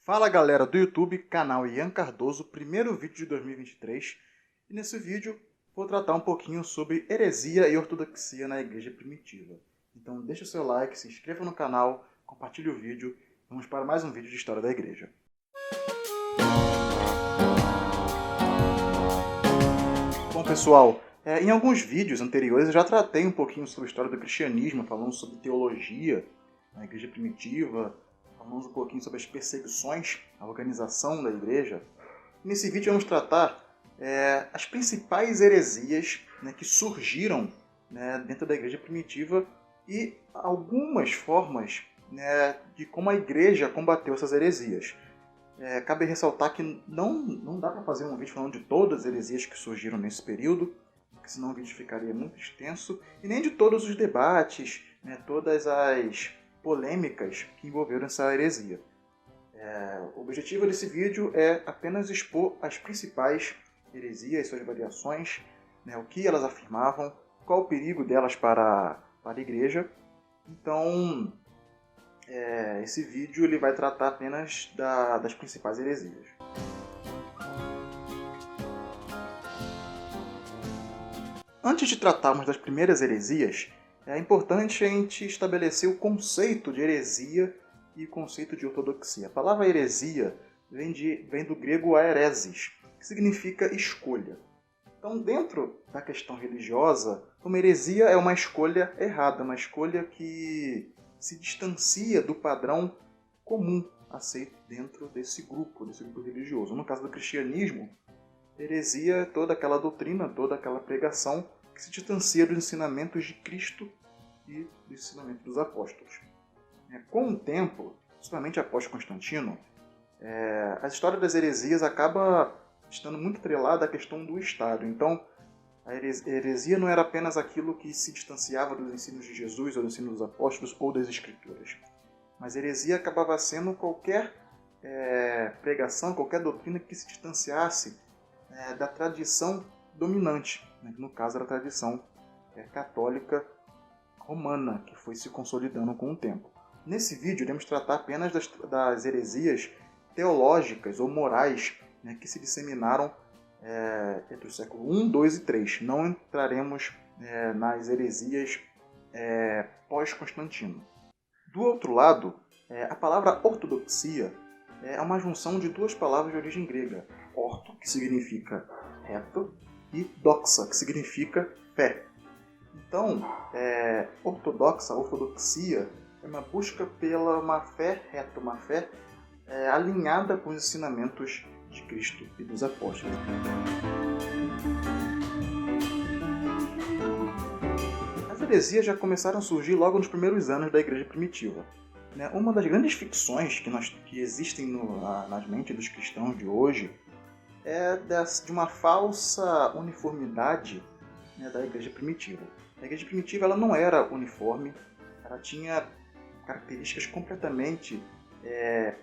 Fala galera do YouTube, canal Ian Cardoso, primeiro vídeo de 2023. E nesse vídeo vou tratar um pouquinho sobre heresia e ortodoxia na igreja primitiva. Então deixa o seu like, se inscreva no canal, compartilhe o vídeo. Vamos para mais um vídeo de história da igreja. Bom pessoal, em alguns vídeos anteriores eu já tratei um pouquinho sobre a história do cristianismo, falando sobre teologia na igreja primitiva. Falamos um pouquinho sobre as perseguições, a organização da igreja. Nesse vídeo vamos tratar as principais heresias que surgiram dentro da igreja primitiva e algumas formas de como a igreja combateu essas heresias. Cabe ressaltar que não dá para fazer um vídeo falando de todas as heresias que surgiram nesse período, porque senão o vídeo ficaria muito extenso, e nem de todos os debates, todas as polêmicas que envolveram essa heresia. O objetivo desse vídeo é apenas expor as principais heresias, suas variações, o que elas afirmavam, qual o perigo delas para a igreja. Então, esse vídeo ele vai tratar apenas das principais heresias. Antes de tratarmos das primeiras heresias, é importante a gente estabelecer o conceito de heresia e o conceito de ortodoxia. A palavra heresia vem do grego aeresis, que significa escolha. Então, dentro da questão religiosa, uma heresia é uma escolha errada, uma escolha que se distancia do padrão comum aceito dentro desse grupo religioso. No caso do cristianismo, heresia é toda aquela doutrina, toda aquela pregação que se distancia dos ensinamentos de Cristo e do ensinamento dos apóstolos. Com o tempo, principalmente após Constantino, a história das heresias acaba estando muito atrelada à questão do Estado. Então, a heresia não era apenas aquilo que se distanciava dos ensinos de Jesus, ou dos ensinos dos apóstolos, ou das Escrituras. Mas a heresia acabava sendo qualquer pregação, qualquer doutrina que se distanciasse da tradição dominante, que no caso era a tradição católica romana, que foi se consolidando com o tempo. Nesse vídeo iremos tratar apenas das heresias teológicas ou morais que se disseminaram entre o século I, II e III. Não entraremos nas heresias pós-Constantino. Do outro lado, a palavra ortodoxia é uma junção de duas palavras de origem grega. Orto, que significa reto, e doxa, que significa fé. Então, ortodoxia é uma busca pela uma fé reta, uma fé alinhada com os ensinamentos de Cristo e dos apóstolos. As heresias já começaram a surgir logo nos primeiros anos da igreja primitiva. Uma das grandes ficções que existem nas mentes dos cristãos de hoje é de uma falsa uniformidade da igreja primitiva. A igreja primitiva ela não era uniforme, ela tinha características completamente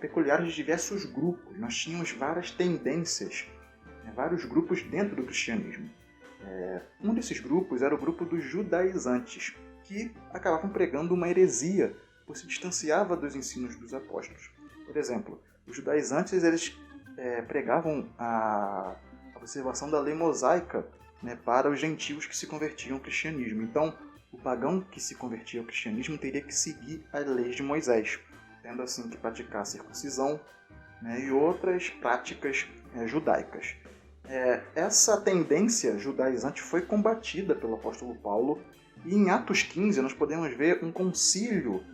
peculiares de diversos grupos. Nós tínhamos várias tendências, vários grupos dentro do cristianismo. Um desses grupos era o grupo dos judaizantes, que acabavam pregando uma heresia, pois se distanciava dos ensinos dos apóstolos. Por exemplo, os judaizantes eles pregavam a observação da lei mosaica para os gentios que se convertiam ao cristianismo. Então, o pagão que se convertia ao cristianismo teria que seguir as leis de Moisés, tendo assim que praticar a circuncisão e outras práticas judaicas. Essa tendência judaizante foi combatida pelo apóstolo Paulo, e em Atos 15 nós podemos ver um concílio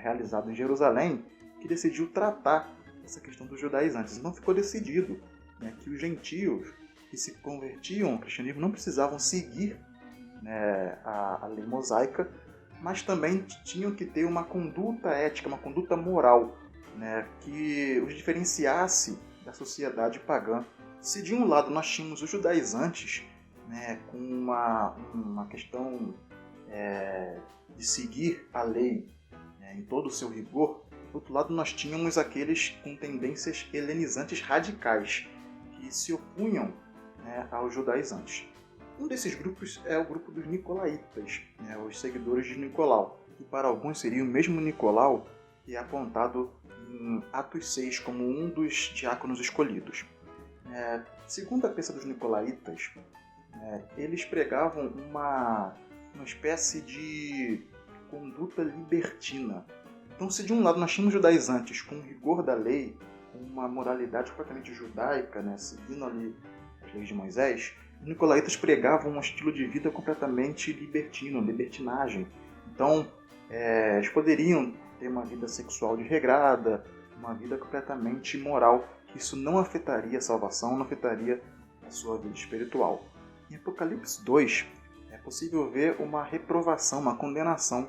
realizado em Jerusalém que decidiu tratar essa questão dos judaizantes. Então ficou decidido que os gentios que se convertiam ao cristianismo não precisavam seguir a lei mosaica, mas também tinham que ter uma conduta ética, uma conduta moral, que os diferenciasse da sociedade pagã. Se de um lado nós tínhamos os judaizantes com uma questão de seguir a lei em todo o seu rigor, do outro lado nós tínhamos aqueles com tendências helenizantes radicais, que se opunham aos judaizantes. Um desses grupos é o grupo dos nicolaítas, os seguidores de Nicolau, que para alguns seria o mesmo Nicolau que é apontado em Atos 6 como um dos diáconos escolhidos. Segundo a crença dos nicolaítas, eles pregavam uma espécie de conduta libertina. Então, se de um lado nós tínhamos judaizantes com o rigor da lei, com uma moralidade completamente judaica, seguindo ali as leis de Moisés, os nicolaítas pregavam um estilo de vida completamente libertino, libertinagem. Então, eles poderiam ter uma vida sexual desregrada, uma vida completamente imoral, que isso não afetaria a salvação, não afetaria a sua vida espiritual. Em Apocalipse 2, é possível ver uma reprovação, uma condenação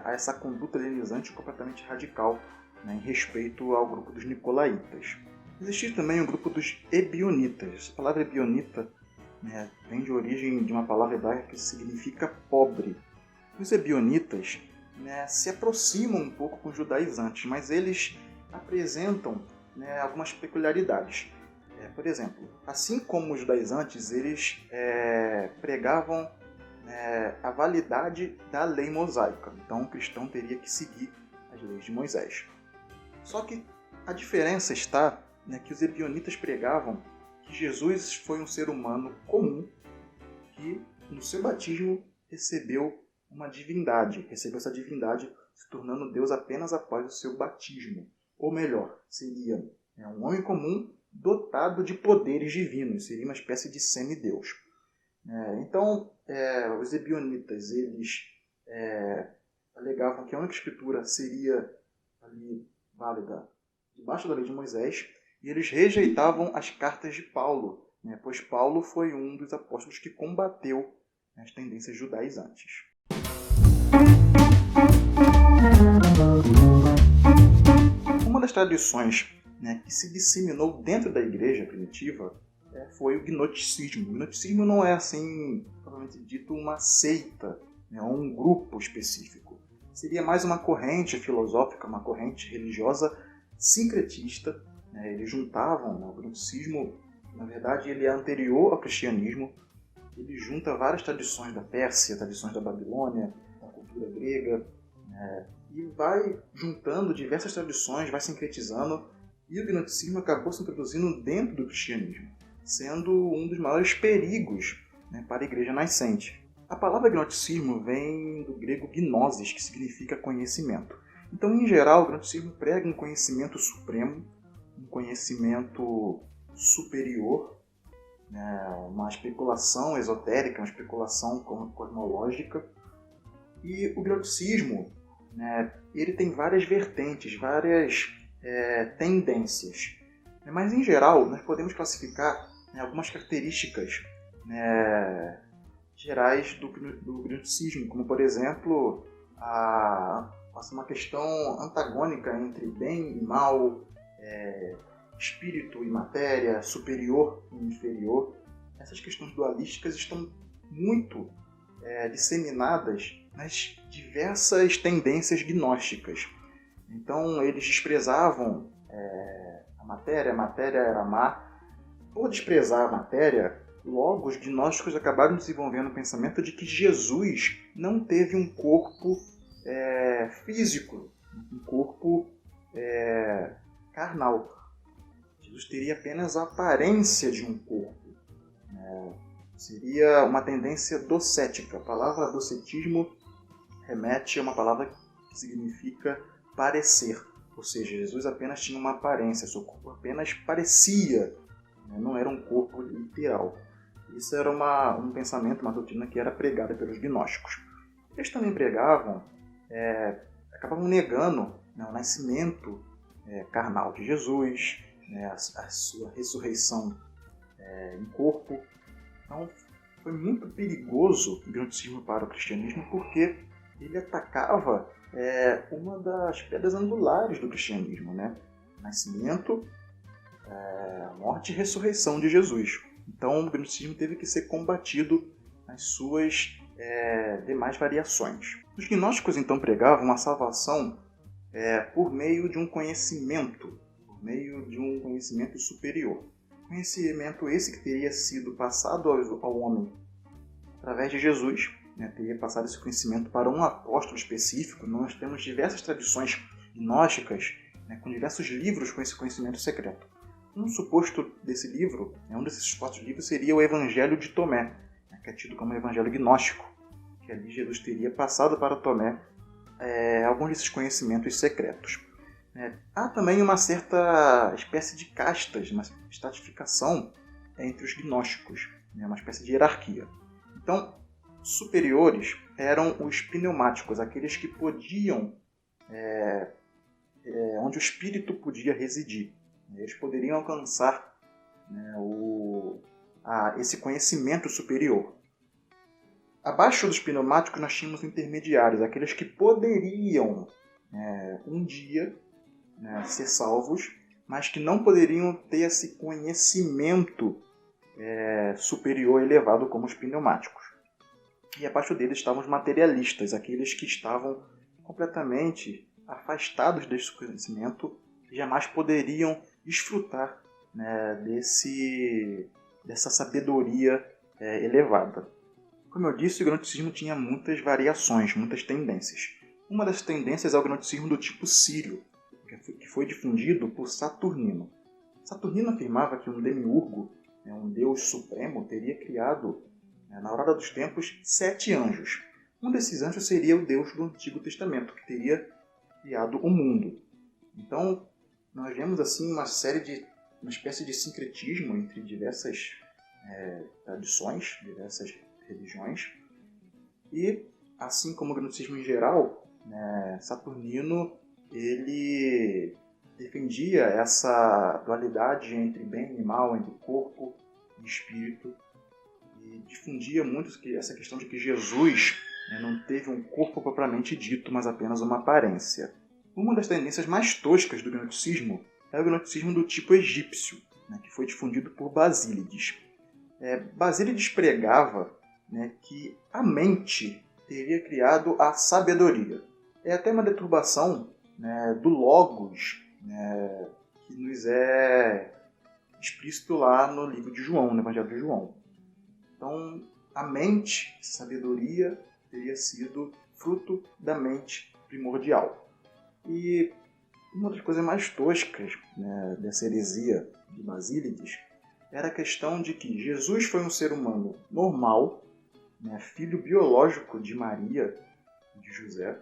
a essa conduta helenizante completamente radical, em respeito ao grupo dos nicolaítas. Existia também o grupo dos ebionitas. A palavra ebionita vem de origem de uma palavra hebraica que significa pobre. Os ebionitas se aproximam um pouco com os judaizantes, mas eles apresentam algumas peculiaridades. Por exemplo, assim como os judaizantes, eles pregavam a validade da lei mosaica. Então, o cristão teria que seguir as leis de Moisés. Só que a diferença está que os ebionitas pregavam que Jesus foi um ser humano comum que, no seu batismo, recebeu uma divindade, recebeu essa divindade se tornando Deus apenas após o seu batismo. Ou melhor, seria um homem comum dotado de poderes divinos, seria uma espécie de semideus. Então, os ebionitas, eles alegavam que a única escritura seria ali válida debaixo da lei de Moisés, e eles rejeitavam as cartas de Paulo, pois Paulo foi um dos apóstolos que combateu as tendências judaizantes. Uma das tradições que se disseminou dentro da igreja primitiva foi o gnosticismo. O gnosticismo não é, assim, provavelmente dito, uma seita, ou um grupo específico. Seria mais uma corrente filosófica, uma corrente religiosa sincretista. Eles juntavam, o gnosticismo, na verdade, ele é anterior ao cristianismo. Ele junta várias tradições da Pérsia, tradições da Babilônia, da cultura grega, e vai juntando diversas tradições, vai sincretizando, e o gnosticismo acabou se introduzindo dentro do cristianismo, sendo um dos maiores perigos para a igreja nascente. A palavra gnosticismo vem do grego gnosis, que significa conhecimento. Então, em geral, o gnosticismo prega um conhecimento supremo, um conhecimento superior, uma especulação esotérica, uma especulação cosmológica. E o gnosticismo, ele tem várias vertentes, várias tendências. Mas, em geral, nós podemos classificar algumas características gerais do gnosticismo, como, por exemplo, uma questão antagônica entre bem e mal, espírito e matéria, superior e inferior. Essas questões dualísticas estão muito disseminadas nas diversas tendências gnósticas. Então, eles desprezavam a matéria era má. Por desprezar a matéria, logo os gnósticos acabaram desenvolvendo o pensamento de que Jesus não teve um corpo físico, um corpo carnal. Jesus teria apenas a aparência de um corpo. Seria uma tendência docética. A palavra docetismo remete a uma palavra que significa parecer. Ou seja, Jesus apenas tinha uma aparência, seu corpo apenas parecia, não era um corpo literal. Isso era um pensamento, uma doutrina que era pregada pelos gnósticos. Eles também pregavam, acabavam negando o nascimento carnal de Jesus, a sua ressurreição em corpo. Então, foi muito perigoso o gnosticismo para o cristianismo, porque ele atacava uma das pedras angulares do cristianismo, o nascimento, a morte e ressurreição de Jesus. Então, o gnosticismo teve que ser combatido nas suas demais variações. Os gnósticos, então, pregavam a salvação por meio de um conhecimento, superior. Conhecimento esse que teria sido passado ao homem através de Jesus, teria passado esse conhecimento para um apóstolo específico. Nós temos diversas tradições gnósticas, né, com diversos livros com esse conhecimento secreto. Um suposto desse livro, um desses supostos livros, seria o Evangelho de Tomé, né, que é tido como Evangelho gnóstico, que ali Jesus teria passado para Tomé alguns desses conhecimentos secretos. Há também uma certa espécie de castas, uma estratificação entre os gnósticos, né, uma espécie de hierarquia. Então, superiores eram os pneumáticos, aqueles que podiam, onde o espírito podia residir. Eles poderiam alcançar, né, esse conhecimento superior. Abaixo dos pneumáticos nós tínhamos intermediários, aqueles que poderiam um dia, né, ser salvos, mas que não poderiam ter esse conhecimento superior elevado como os pneumáticos. E abaixo deles estavam os materialistas, aqueles que estavam completamente afastados desse conhecimento e jamais poderiam desfrutar, né, dessa sabedoria elevada. Como eu disse, o gnosticismo tinha muitas variações, muitas tendências. Uma das tendências é o gnosticismo do tipo sírio, que foi difundido por Saturnino. Saturnino afirmava que um demiurgo, um deus supremo, teria criado, na aurora dos tempos, 7 anjos. Um desses anjos seria o Deus do Antigo Testamento, que teria criado o mundo. Então, nós vemos assim uma espécie de sincretismo entre diversas tradições, diversas religiões. E, assim como o gnosticismo em geral, Saturnino ele defendia essa dualidade entre bem e mal, entre corpo e espírito, e difundia muito essa questão de que Jesus não teve um corpo propriamente dito, mas apenas uma aparência. Uma das tendências mais toscas do gnosticismo é o gnosticismo do tipo egípcio, que foi difundido por Basílides. Basílides pregava, que a mente teria criado a sabedoria. É até uma deturbação, do logos, que nos é explícito lá no livro de João, no Evangelho de João. Então, a mente, a sabedoria, teria sido fruto da mente primordial. E uma das coisas mais toscas, dessa heresia de Basílides era a questão de que Jesus foi um ser humano normal, filho biológico de Maria e de José,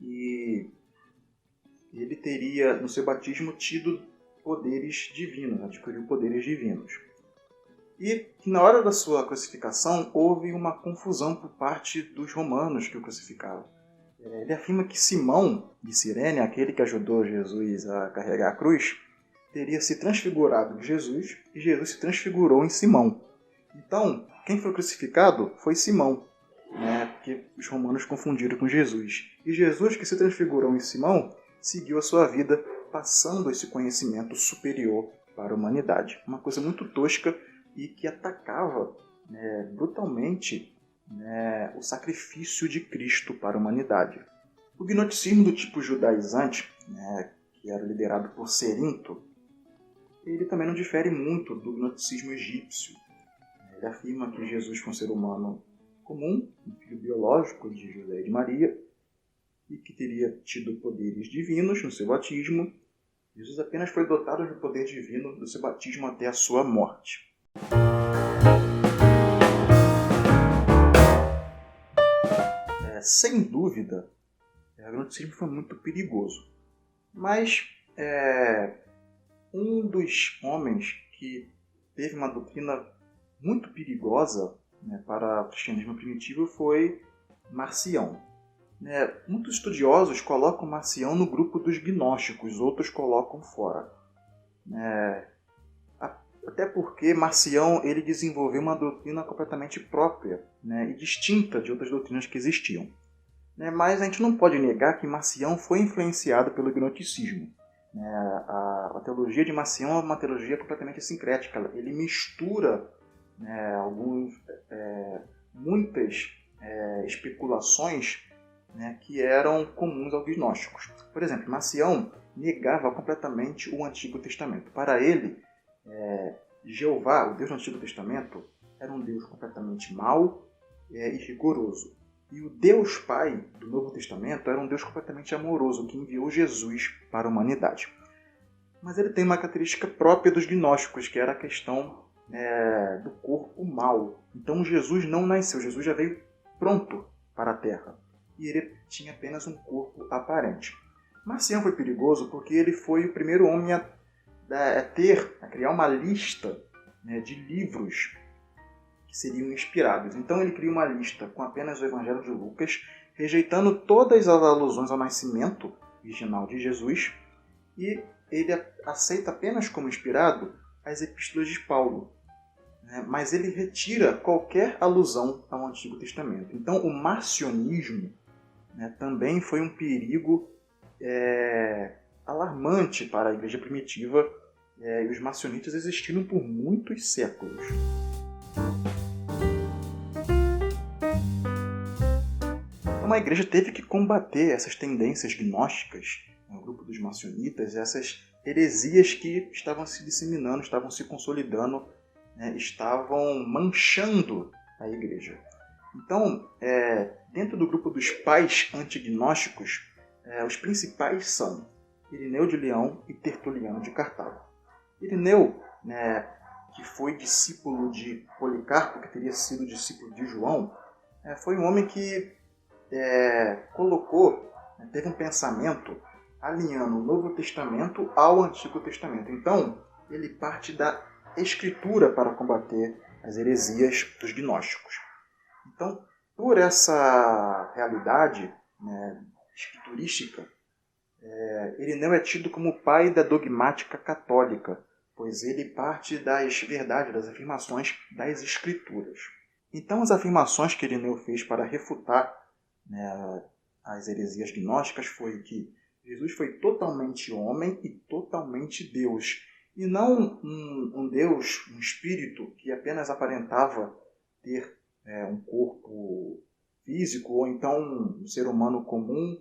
e ele teria, no seu batismo, tido poderes divinos, adquiriu poderes divinos. E que na hora da sua crucificação houve uma confusão por parte dos romanos que o crucificaram. Ele afirma que Simão de Cirene, aquele que ajudou Jesus a carregar a cruz, teria se transfigurado de Jesus e Jesus se transfigurou em Simão. Então, quem foi crucificado foi Simão, porque os romanos confundiram com Jesus. E Jesus, que se transfigurou em Simão, seguiu a sua vida passando esse conhecimento superior para a humanidade. Uma coisa muito tosca e que atacava brutalmente o sacrifício de Cristo para a humanidade. O gnosticismo do tipo judaizante, que era liderado por Cerinto, ele também não difere muito do gnosticismo egípcio. Ele afirma que Jesus foi um ser humano comum, um filho biológico de José e de Maria, e que teria tido poderes divinos no seu batismo. Jesus apenas foi dotado do poder divino do seu batismo até a sua morte. Sem dúvida, o gnosticismo foi muito perigoso. Mas um dos homens que teve uma doutrina muito perigosa para o cristianismo primitivo foi Marcião. Muitos estudiosos colocam Marcião no grupo dos gnósticos, outros colocam fora. Até porque Marcião ele desenvolveu uma doutrina completamente própria, e distinta de outras doutrinas que existiam. Mas a gente não pode negar que Marcião foi influenciado pelo gnosticismo. A teologia de Marcião é uma teologia completamente sincrética. Ele mistura muitas especulações que eram comuns aos gnósticos. Por exemplo, Marcião negava completamente o Antigo Testamento. Para ele, Jeová, o Deus do Antigo Testamento, era um Deus completamente mau e rigoroso. E o Deus Pai do Novo Testamento era um Deus completamente amoroso, que enviou Jesus para a humanidade. Mas ele tem uma característica própria dos gnósticos, que era a questão do corpo mau. Então Jesus não nasceu, Jesus já veio pronto para a Terra. E ele tinha apenas um corpo aparente. Marcião foi perigoso porque ele foi o primeiro homem a criar uma lista de livros que seriam inspirados. Então ele cria uma lista com apenas o Evangelho de Lucas, rejeitando todas as alusões ao nascimento original de Jesus, e ele aceita apenas como inspirado as epístolas de Paulo, mas ele retira qualquer alusão ao Antigo Testamento. Então o marcionismo também foi um perigo alarmante para a igreja primitiva, e os marcionitas existiram por muitos séculos. Então a igreja teve que combater essas tendências gnósticas, o grupo dos marcionitas, essas heresias que estavam se disseminando, estavam se consolidando, estavam manchando a igreja. Então, dentro do grupo dos pais antignósticos, os principais são Irineu de Leão e Tertuliano de Cartago. Irineu, que foi discípulo de Policarpo, que teria sido discípulo de João, foi um homem que teve um pensamento alinhando o Novo Testamento ao Antigo Testamento. Então, ele parte da Escritura para combater as heresias dos gnósticos. Então, por essa realidade escriturística, Irineu é tido como o pai da dogmática católica, pois ele parte das verdades, das afirmações das Escrituras. Então, as afirmações que Irineu fez para refutar as heresias gnósticas foi que Jesus foi totalmente homem e totalmente Deus, e não um Deus, um espírito que apenas aparentava ter um corpo físico, ou então um ser humano comum,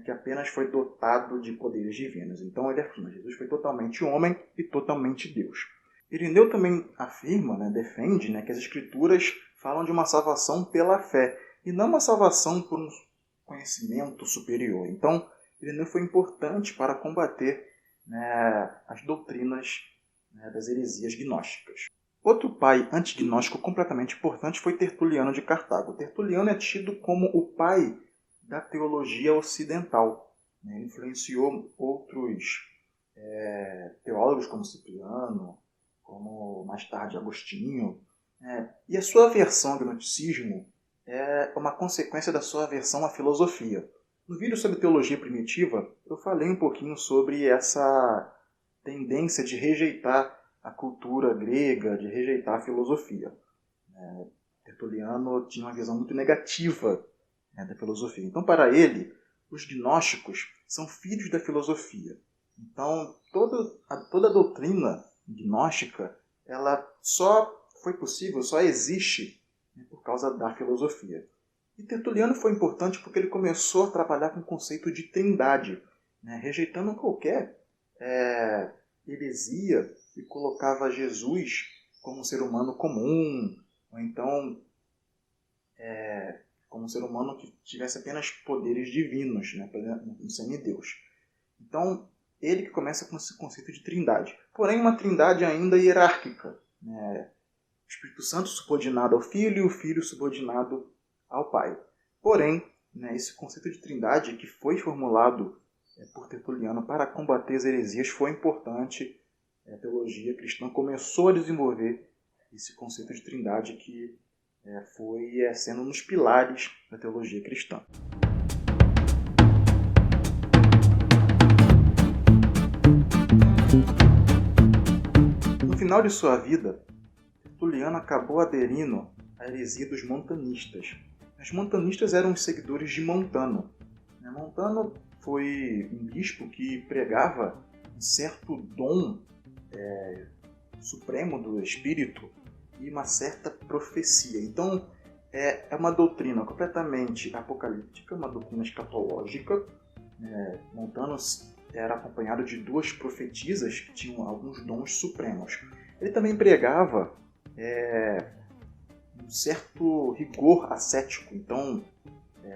que apenas foi dotado de poderes divinos. Então ele afirma que Jesus foi totalmente homem e totalmente Deus. Irineu também afirma, defende, que as Escrituras falam de uma salvação pela fé, e não uma salvação por um conhecimento superior. Então, Irineu foi importante para combater as doutrinas das heresias gnósticas. Outro pai antignóstico completamente importante foi Tertuliano de Cartago. Tertuliano é tido como o pai da teologia ocidental. Ele influenciou outros teólogos como Cipriano, como mais tarde Agostinho. E a sua aversão ao gnosticismo é uma consequência da sua aversão à filosofia. No vídeo sobre teologia primitiva, eu falei um pouquinho sobre essa tendência de rejeitar a cultura grega, de rejeitar a filosofia. Tertuliano tinha uma visão muito negativa da filosofia. Então, para ele, os gnósticos são filhos da filosofia. Então, toda a doutrina gnóstica, ela só foi possível, só existe por causa da filosofia. E Tertuliano foi importante porque ele começou a trabalhar com o conceito de trindade, rejeitando qualquer heresia e colocava Jesus como um ser humano comum, ou então como um ser humano que tivesse apenas poderes divinos, um semideus. Então, ele que começa com esse conceito de trindade. Porém, uma trindade ainda hierárquica. O Espírito Santo subordinado ao Filho e o Filho subordinado ao Pai. Porém, esse conceito de trindade que foi formulado por Tertuliano para combater as heresias foi importante. A teologia cristã começou a desenvolver esse conceito de trindade que foi sendo um dos pilares da teologia cristã. No final de sua vida, Tertuliano acabou aderindo à heresia dos montanistas. Os montanistas eram os seguidores de Montano. Montano foi um bispo que pregava um certo dom supremo do Espírito e uma certa profecia. Então, é uma doutrina completamente apocalíptica, uma doutrina escatológica. Montano era acompanhado de duas profetisas que tinham alguns dons supremos. Ele também pregava um certo rigor ascético. Então,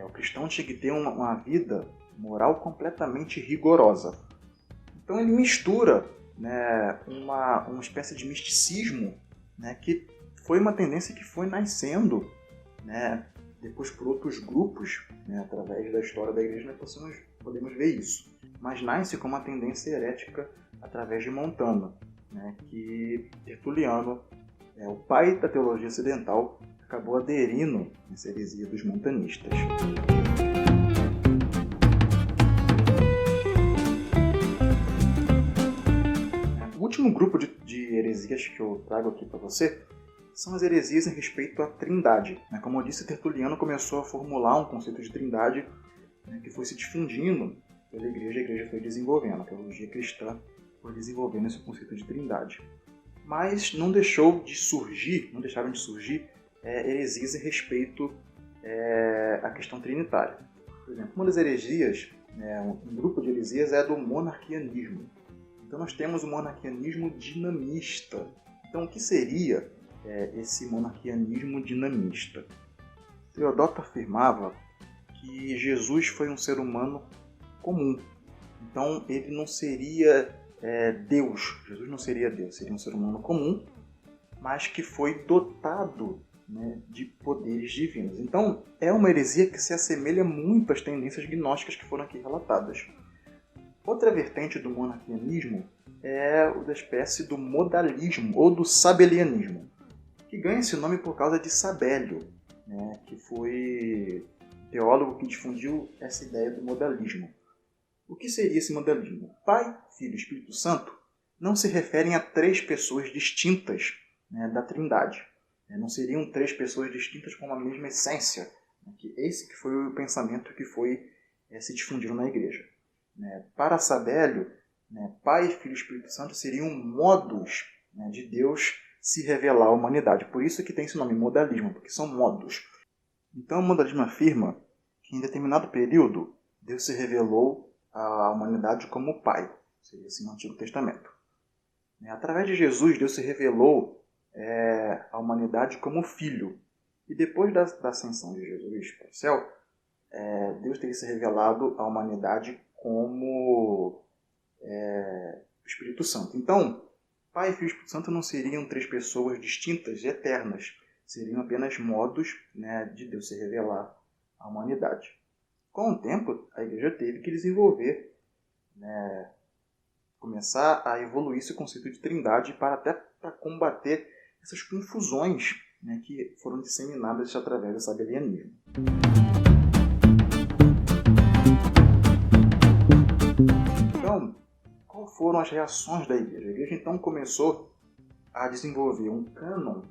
o cristão tinha que ter uma vida moral completamente rigorosa. Então ele mistura, né, uma espécie de misticismo, né, que foi uma tendência que foi nascendo, né, depois por outros grupos, né, através da história da igreja nós podemos ver isso. Mas nasce como uma tendência herética através de Montano, né, que Tertuliano, o pai da teologia ocidental, acabou aderindo nessa heresia dos montanistas. O último grupo de heresias que eu trago aqui para você são as heresias em respeito à trindade. Como eu disse, Tertuliano começou a formular um conceito de trindade, né, que foi se difundindo pela igreja, a igreja foi desenvolvendo, a teologia cristã foi desenvolvendo esse conceito de trindade. Mas não deixaram de surgir heresias em respeito à questão trinitária. Por exemplo, uma das heresias, um grupo de heresias é do monarquianismo. Então nós temos o monarquianismo dinamista. Então o que seria esse monarquianismo dinamista? Teodoto afirmava que Jesus foi um ser humano comum. Então ele não seria Deus. Jesus não seria Deus, seria um ser humano comum, mas que foi dotado, né, de poderes divinos. Então é uma heresia que se assemelha muito às tendências gnósticas que foram aqui relatadas. Outra vertente do monarquianismo é o da espécie do modalismo ou do sabelianismo, que ganha esse nome por causa de Sabélio, né, que foi teólogo que difundiu essa ideia do modalismo. O que seria esse modalismo? Pai, Filho e Espírito Santo não se referem a três pessoas distintas, né, da Trindade. Não seriam três pessoas distintas com a mesma essência. Esse que foi o pensamento que foi se difundindo na igreja. Para Sabélio, Pai, Filho e Espírito Santo seriam modos, né, de Deus se revelar à humanidade. Por isso que tem esse nome, modalismo, porque são modos. Então o modalismo afirma que em determinado período Deus se revelou à humanidade como Pai. Seria assim no Antigo Testamento. Através de Jesus, Deus se revelou à humanidade como Filho. E depois da ascensão de Jesus para o céu, Deus teria se revelado à humanidade como o Espírito Santo. Então, Pai, Filho e Espírito Santo não seriam três pessoas distintas e eternas. Seriam apenas modos, né, de Deus se revelar à humanidade. Com o tempo, a igreja teve que desenvolver, né, começar a evoluir esse conceito de trindade até para combater essas confusões, né, que foram disseminadas através do sabelianismo. Então, quais foram as reações da igreja? A igreja então começou a desenvolver um cânon,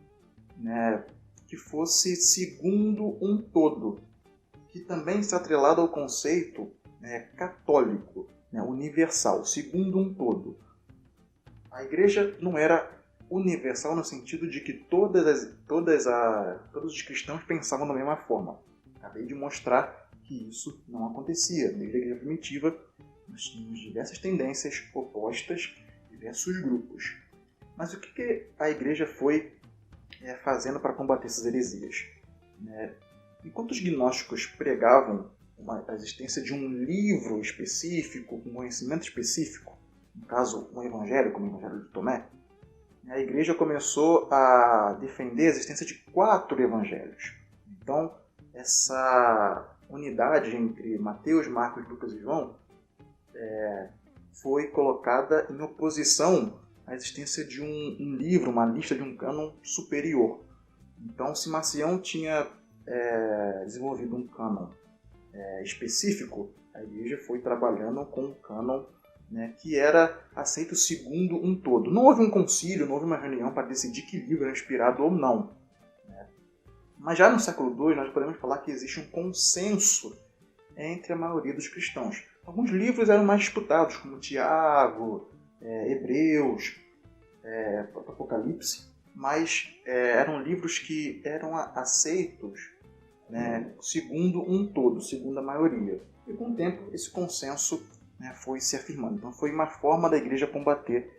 né, que fosse segundo um todo, que também está atrelado ao conceito, católico, universal, segundo um todo. A igreja não era universal no sentido de que todos os cristãos pensavam da mesma forma. Acabei de mostrar que isso não acontecia. Desde a igreja primitiva, nós tínhamos diversas tendências opostas, diversos grupos. Mas o que a igreja foi fazendo para combater essas heresias? Enquanto os gnósticos pregavam a existência de um livro específico, um conhecimento específico, no caso, um evangelho, como o Evangelho de Tomé, a igreja começou a defender a existência de 4 evangelhos. Então, essa unidade entre Mateus, Marcos, Lucas e João foi colocada em oposição à existência de um livro, uma lista de um cânon superior. Então, se Marcião tinha desenvolvido um cânon específico, a igreja foi trabalhando com um cânon, né, que era aceito segundo um todo. Não houve um concílio, não houve uma reunião para decidir que livro era inspirado ou não. Mas já no século II, nós podemos falar que existe um consenso entre a maioria dos cristãos. Alguns livros eram mais disputados, como Tiago, Hebreus, Apocalipse, mas eram livros que eram aceitos, né, segundo um todo, segundo a maioria. E com o tempo, esse consenso, né, foi se afirmando. Então foi uma forma da igreja combater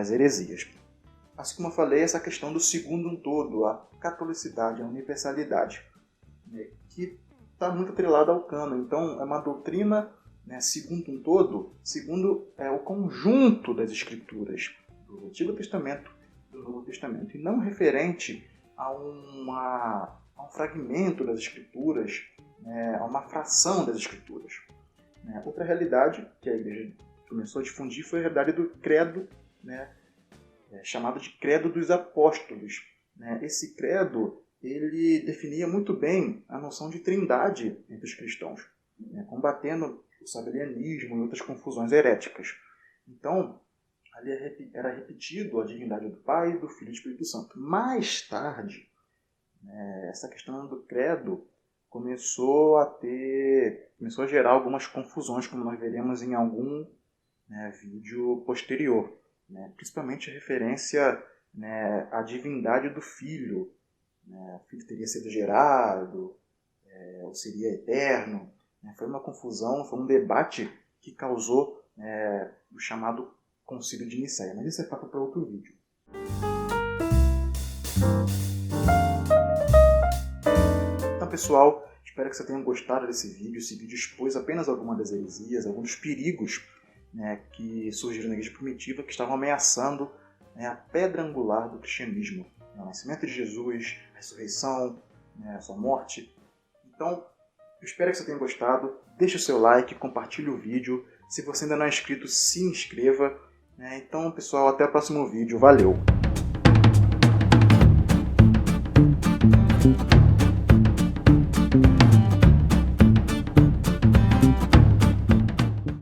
as heresias. assim como eu falei, essa questão do segundo um todo, a catolicidade, a universalidade, né, que está muito atrelada ao cânon. Então, é uma doutrina, né, segundo um todo, segundo o conjunto das escrituras do Antigo Testamento e do Novo Testamento, e não referente a um fragmento das escrituras, né, a uma fração das escrituras. Né. Outra realidade que a igreja começou a difundir foi a realidade do credo, né, chamado de credo dos apóstolos. Né. Esse credo ele definia muito bem a noção de trindade entre os cristãos, né, combatendo o sabelianismo e outras confusões heréticas. Então, ali era repetido a divindade do Pai, do Filho e do Espírito Santo. Mais tarde, né, essa questão do credo começou a gerar algumas confusões, como nós veremos em algum, né, vídeo posterior, né, principalmente a referência, né, à divindade do Filho. Né, o Filho teria sido gerado, ou seria eterno. Né, foi uma confusão, foi um debate que causou o chamado Concílio de Nicéia. Mas isso é papo para outro vídeo. Então, pessoal, espero que você tenham gostado desse vídeo. Esse vídeo expôs apenas algumas das heresias, alguns dos perigos, né, que surgiram na igreja primitiva, que estavam ameaçando, né, a pedra angular do cristianismo. O nascimento de Jesus, a ressurreição, né, a sua morte. Então, eu espero que você tenha gostado. Deixe o seu like, compartilhe o vídeo. Se você ainda não é inscrito, se inscreva. Então, pessoal, até o próximo vídeo. Valeu!